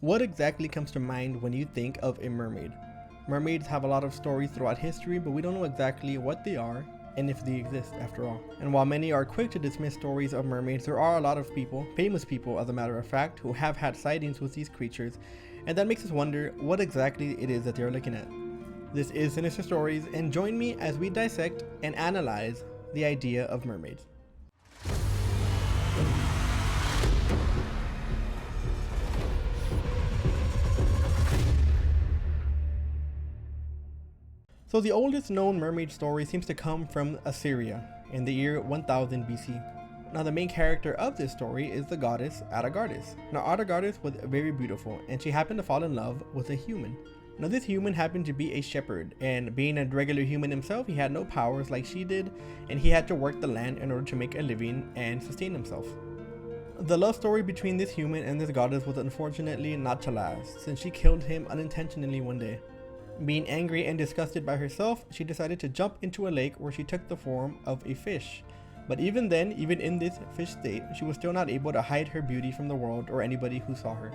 What exactly comes to mind when you think of a mermaid? Mermaids have a lot of stories throughout history, but we don't know exactly what they are and if they exist after all. And while many are quick to dismiss stories of mermaids, there are a lot of people, famous people as a matter of fact, who have had sightings with these creatures, and that makes us wonder what exactly it is that they're looking at. This is Sinister Stories, and join me as we dissect and analyze the idea of mermaids. So the oldest known mermaid story seems to come from Assyria in the year 1000 BC. Now the main character of this story is the goddess Atargatis. Now Atargatis was very beautiful and she happened to fall in love with a human. Now this human happened to be a shepherd, and being a regular human himself, he had no powers like she did, and he had to work the land in order to make a living and sustain himself. The love story between this human and this goddess was unfortunately not to last, since she killed him unintentionally one day. Being angry and disgusted by herself, she decided to jump into a lake where she took the form of a fish. But even then, even in this fish state, she was still not able to hide her beauty from the world or anybody who saw her.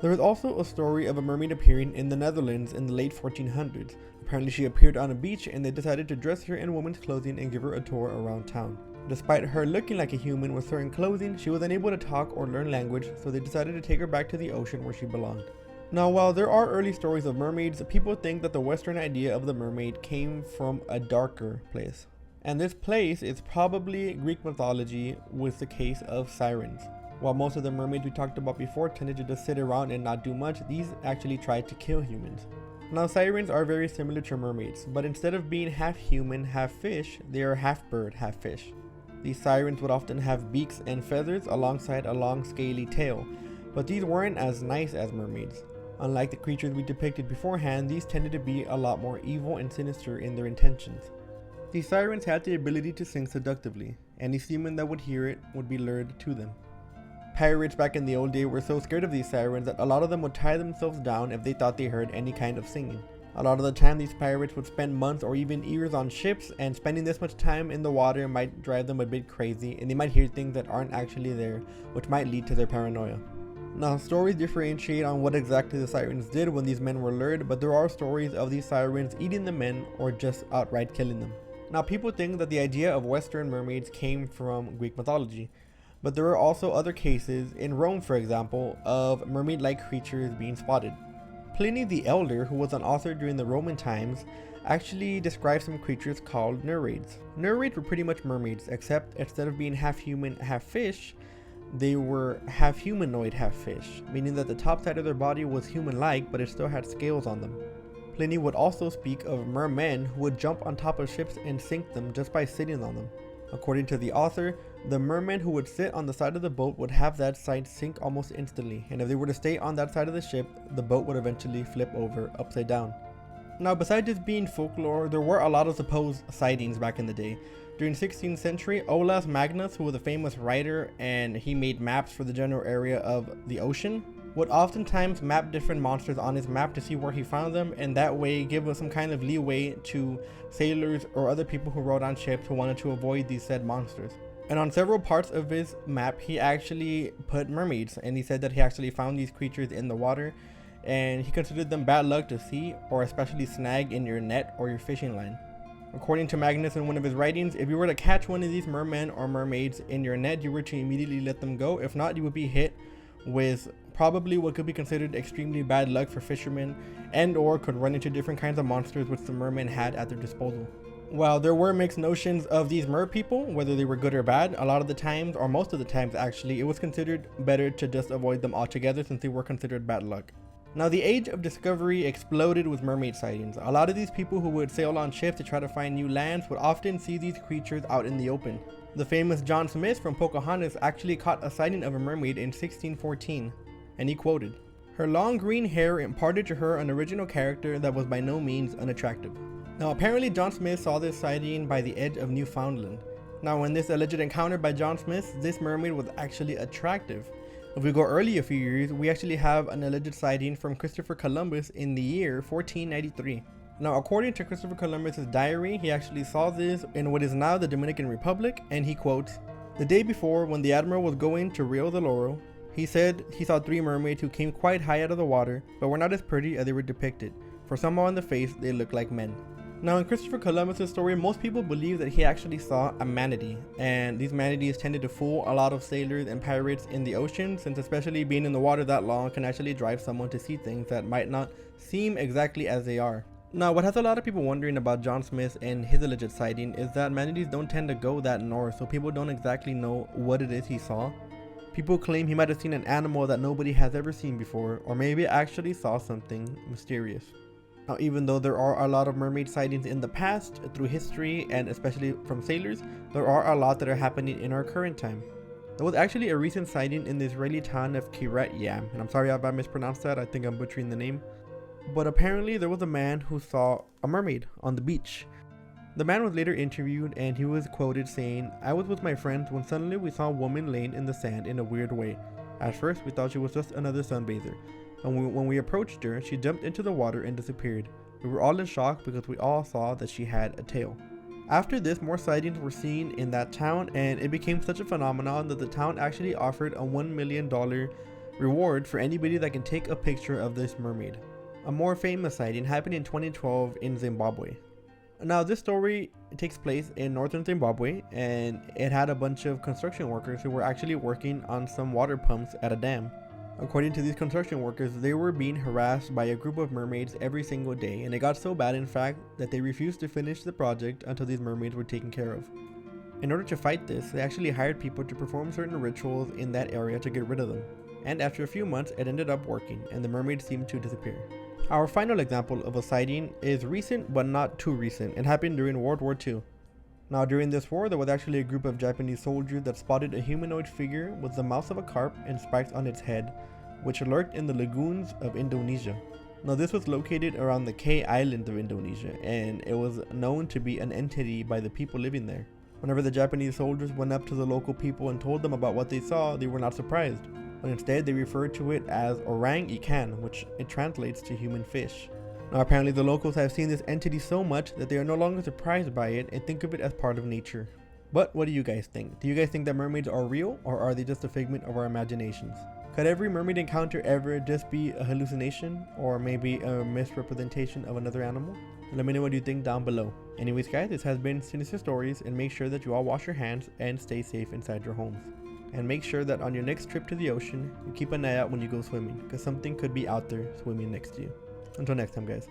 There is also a story of a mermaid appearing in the Netherlands in the late 1400s. Apparently she appeared on a beach and they decided to dress her in women's clothing and give her a tour around town. Despite her looking like a human with certain clothing, she was unable to talk or learn language, so they decided to take her back to the ocean where she belonged. Now, while there are early stories of mermaids, people think that the Western idea of the mermaid came from a darker place. And this place is probably Greek mythology with the case of Sirens. While most of the mermaids we talked about before tended to just sit around and not do much, these actually tried to kill humans. Now, Sirens are very similar to mermaids, but instead of being half human, half fish, they are half bird, half fish. These sirens would often have beaks and feathers alongside a long scaly tail, but these weren't as nice as mermaids. Unlike the creatures we depicted beforehand, these tended to be a lot more evil and sinister in their intentions. These sirens had the ability to sing seductively. Any seaman that would hear it would be lured to them. Pirates back in the old day were so scared of these sirens that a lot of them would tie themselves down if they thought they heard any kind of singing. A lot of the time these pirates would spend months or even years on ships, and spending this much time in the water might drive them a bit crazy, and they might hear things that aren't actually there, which might lead to their paranoia. Now, stories differentiate on what exactly the sirens did when these men were lured, but there are stories of these sirens eating the men or just outright killing them. Now, people think that the idea of Western mermaids came from Greek mythology, but there are also other cases, in Rome for example, of mermaid-like creatures being spotted. Pliny the Elder, who was an author during the Roman times, actually describes some creatures called Nereids. Nereids were pretty much mermaids, except instead of being half human, half fish, they were half humanoid, half fish, meaning that the top side of their body was human-like, but it still had scales on them. Pliny would also speak of mermen who would jump on top of ships and sink them just by sitting on them. According to the author, the mermen who would sit on the side of the boat would have that side sink almost instantly, and if they were to stay on that side of the ship, the boat would eventually flip over upside down. Now, besides this being folklore, there were a lot of supposed sightings back in the day. During the 16th century, Olaus Magnus, who was a famous writer and he made maps for the general area of the ocean, would oftentimes map different monsters on his map to see where he found them, and that way give us some kind of leeway to sailors or other people who rode on ships who wanted to avoid these said monsters. And on several parts of his map, he actually put mermaids, and he said that he actually found these creatures in the water, and he considered them bad luck to see or especially snag in your net or your fishing line. According to Magnus in one of his writings, if you were to catch one of these mermen or mermaids in your net, you were to immediately let them go. If not, you would be hit with probably what could be considered extremely bad luck for fishermen, and or could run into different kinds of monsters which the mermen had at their disposal. While there were mixed notions of these mer people, whether they were good or bad, a lot of the times, or most of the times actually, it was considered better to just avoid them altogether since they were considered bad luck. Now, the age of discovery exploded with mermaid sightings. A lot of these people who would sail on ships to try to find new lands would often see these creatures out in the open. The famous John Smith from Pocahontas actually caught a sighting of a mermaid in 1614, and he quoted, "Her long green hair imparted to her an original character that was by no means unattractive." Now, apparently John Smith saw this sighting by the edge of Newfoundland. Now, in this alleged encounter by John Smith, this mermaid was actually attractive. If we go early a few years, we actually have an alleged sighting from Christopher Columbus in the year 1493. Now, according to Christopher Columbus's diary, he actually saw this in what is now the Dominican Republic, and he quotes, "The day before, when the admiral was going to Rio de Lauro, He said he saw 3 mermaids who came quite high out of the water, but were not as pretty as they were depicted. For somehow on the face, they looked like men. Now in Christopher Columbus' story, most people believe that he actually saw a manatee, and these manatees tended to fool a lot of sailors and pirates in the ocean, since especially being in the water that long can actually drive someone to see things that might not seem exactly as they are. Now, what has a lot of people wondering about John Smith and his alleged sighting is that manatees don't tend to go that north, so people don't exactly know what it is he saw. People claim he might have seen an animal that nobody has ever seen before, or maybe actually saw something mysterious. Now, even though there are a lot of mermaid sightings in the past, through history, and especially from sailors, there are a lot that are happening in our current time. There was actually a recent sighting in the Israeli town of Kiryat Yam, and I'm sorry if I mispronounced that, I think I'm butchering the name. But apparently there was a man who saw a mermaid on the beach. The man was later interviewed and he was quoted saying, "I was with my friends when suddenly we saw a woman laying in the sand in a weird way. At first we thought she was just another sunbather. And when we approached her, she jumped into the water and disappeared. We were all in shock because we all saw that she had a tail." After this, more sightings were seen in that town, and it became such a phenomenon that the town actually offered a $1 million reward for anybody that can take a picture of this mermaid. A more famous sighting happened in 2012 in Zimbabwe. Now this story takes place in northern Zimbabwe, and it had a bunch of construction workers who were actually working on some water pumps at a dam. According to these construction workers, they were being harassed by a group of mermaids every single day, and it got so bad in fact that they refused to finish the project until these mermaids were taken care of. In order to fight this, they actually hired people to perform certain rituals in that area to get rid of them. And after a few months, it ended up working, and the mermaids seemed to disappear. Our final example of a sighting is recent but not too recent. It happened during World War II. Now during this war, there was actually a group of Japanese soldiers that spotted a humanoid figure with the mouth of a carp and spikes on its head, which lurked in the lagoons of Indonesia. Now this was located around the K Island of Indonesia, and it was known to be an entity by the people living there. Whenever the Japanese soldiers went up to the local people and told them about what they saw, they were not surprised, but instead they referred to it as orang-ikan, which it translates to human fish. Now apparently the locals have seen this entity so much that they are no longer surprised by it and think of it as part of nature. But what do you guys think? Do you guys think that mermaids are real, or are they just a figment of our imaginations? Could every mermaid encounter ever just be a hallucination, or maybe a misrepresentation of another animal? Let me know what you think down below. Anyways guys, this has been Sinister Stories, and make sure that you all wash your hands and stay safe inside your homes. And make sure that on your next trip to the ocean, you keep an eye out when you go swimming, because something could be out there swimming next to you. Until next time guys.